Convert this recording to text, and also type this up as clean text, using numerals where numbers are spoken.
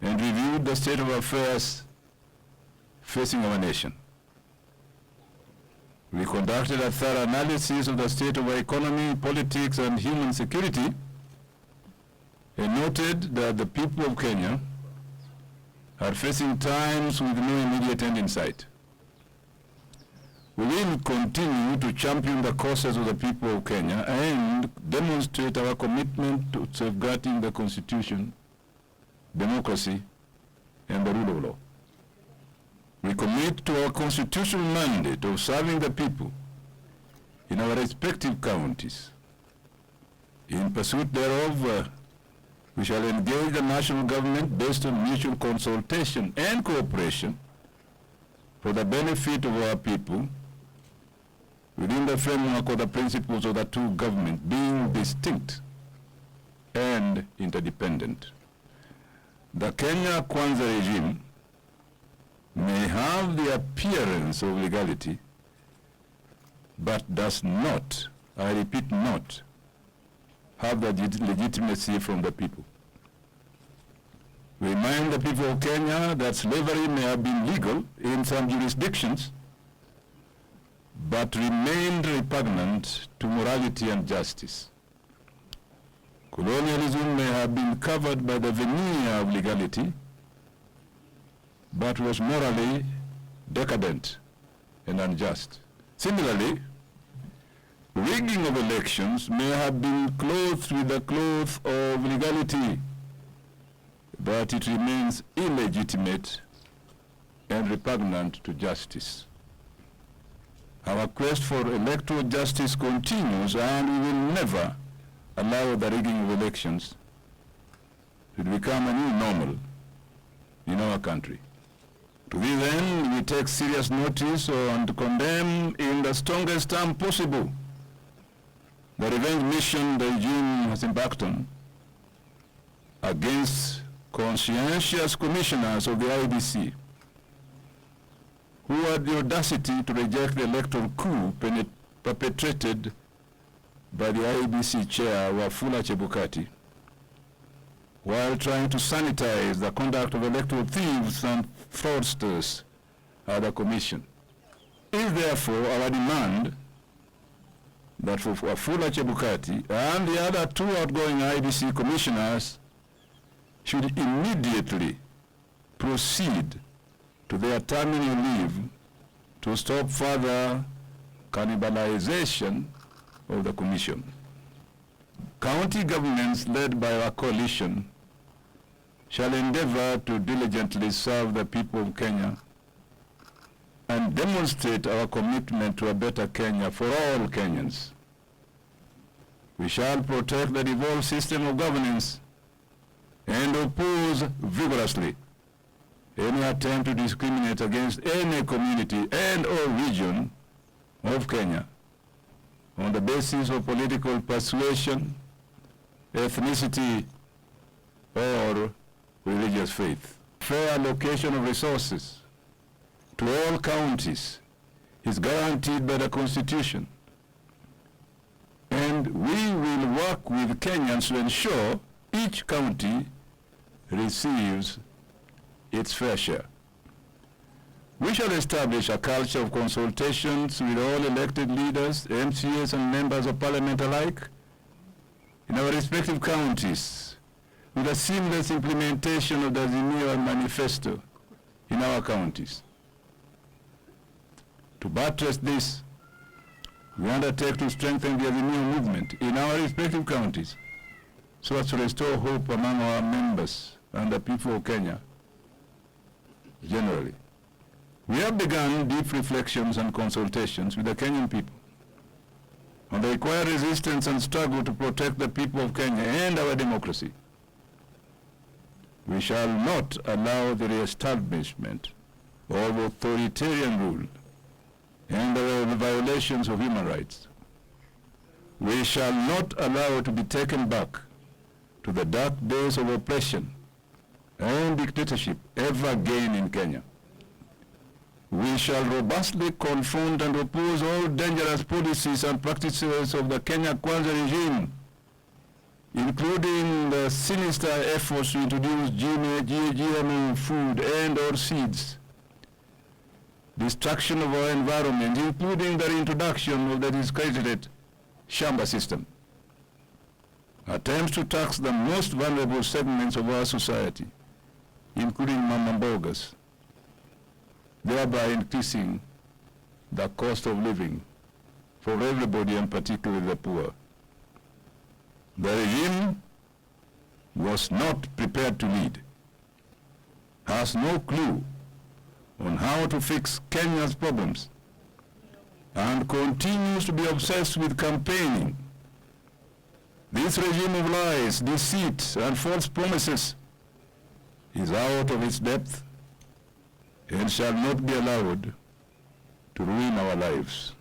and reviewed the state of affairs facing our nation. We conducted a thorough analysis of the state of our economy, politics, and human security, and noted that the people of Kenya are facing times with no immediate end in sight. We will continue to champion the causes of the people of Kenya and demonstrate our commitment to safeguarding the Constitution, democracy, and the rule of law. We commit to our constitutional mandate of serving the people in our respective counties. In pursuit thereof, we shall engage the national government based on mutual consultation and cooperation for the benefit of our people within the framework of the principles of the two governments being distinct and interdependent. The Kenya Kwanza regime may have the appearance of legality, but does not, I repeat not, have the legitimacy from the people. We remind the people of Kenya that slavery may have been legal in some jurisdictions, but remained repugnant to morality and justice. Colonialism may have been covered by the veneer of legality, but was morally decadent and unjust. Similarly, rigging of elections may have been clothed with the cloth of legality, but it remains illegitimate and repugnant to justice. Our quest for electoral justice continues, and we will never allow the rigging of elections to become a new normal in our country. To this end, we take serious notice and condemn in the strongest term possible the revenge mission the regime has embarked on against conscientious commissioners of the IEBC who had the audacity to reject the electoral coup perpetrated by the IEBC chair, Wafula Chebukati, while trying to sanitize the conduct of electoral thieves and fraudsters at the commission. It is therefore our demand that for Wafula Chebukati and the other two outgoing IEBC commissioners should immediately proceed to their terminal leave to stop further cannibalization of the commission. County governments led by our coalition shall endeavor to diligently serve the people of Kenya and demonstrate our commitment to a better Kenya for all Kenyans. We shall protect the devolved system of governance and oppose vigorously any attempt to discriminate against any community and or region of Kenya on the basis of political persuasion, ethnicity, or religious faith. Fair allocation of resources to all counties is guaranteed by the Constitution, and we will work with Kenyans to ensure each county receives its fair share. We shall establish a culture of consultations with all elected leaders, MCAs and members of parliament alike in our respective counties, with a seamless implementation of the Azimio Manifesto in our counties. To buttress this, we undertake to strengthen the Azimio movement in our respective counties so as to restore hope among our members and the people of Kenya generally. We have begun deep reflections and consultations with the Kenyan people on the required resistance and struggle to protect the people of Kenya and our democracy. We shall not allow the reestablishment of authoritarian rule and the violations of human rights. We shall not allow it to be taken back to the dark days of oppression and dictatorship ever again in Kenya. We shall robustly confront and oppose all dangerous policies and practices of the Kenya Kwanza regime including the sinister efforts to introduce GMO food and or seeds, destruction of our environment, including the introduction of the discredited Shamba system, attempts to tax the most vulnerable segments of our society, including mama mbogas, thereby increasing the cost of living for everybody and particularly the poor. The regime was not prepared to lead, has no clue on how to fix Kenya's problems, and continues to be obsessed with campaigning. This regime of lies, deceit, and false promises is out of its depth and shall not be allowed to ruin our lives.